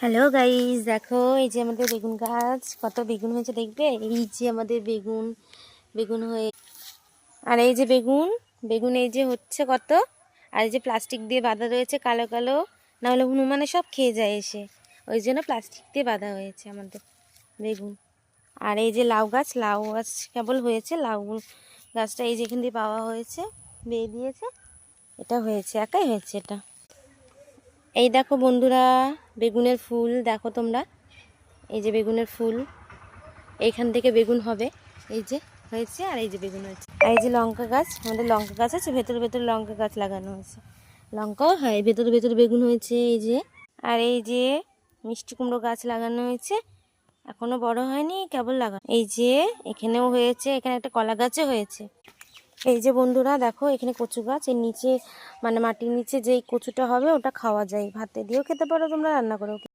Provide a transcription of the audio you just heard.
Hello guys, দেখো এই যে আমাদের বেগুন গাছ, কত বেগুন হয়েছে দেখবে। এই যে আমাদের বেগুন বেগুন হয়ে, আর এই যে বেগুন বেগুন এই যে হচ্ছে কত। আর এই যে প্লাস্টিক দিয়ে বাঁধা রয়েছে কালো কালো, না হলে হনুমানে সব খেয়ে যায় এসে, ওই জন্য প্লাস্টিক দিয়ে বাঁধা হয়েছে আমাদের বেগুন। আর এই যে লাউ গাছ কেবল হয়েছে, লাউ গাছটা এই যেখান দিয়ে পাওয়া হয়েছে, বেয়ে দিয়েছে, এটা হয়েছে, একাই হয়েছে এটা। এই দেখো বন্ধুরা, বেগুনের ফুল দেখো তোমরা, এই যে বেগুনের ফুল, এইখান থেকে বেগুন হবে, এই যে হয়েছে। আর এই যে বেগুন হয়েছে। আর এই যে লঙ্কা গাছ, আমাদের লঙ্কা গাছ আছে, ভেতরে ভেতরে লঙ্কা গাছ লাগানো হয়েছে, লঙ্কাও হয়, ভেতরে ভেতরে বেগুন হয়েছে এই যে। আর এই যে মিষ্টি কুমড়ো গাছ লাগানো হয়েছে, এখনো বড় হয়নি, কেবল লাগানো। এই যে এখানেও হয়েছে, এখানে একটা কলা গাছও হয়েছে। এই যে বন্ধুরা দেখো, এখানে কচু গাছ, এর নিচে মানে মাটির নিচে যেই কচুটা হবে ওটা খাওয়া যায়, ভাতে দিয়েও খেতে পারো তোমরা, রান্না করেও।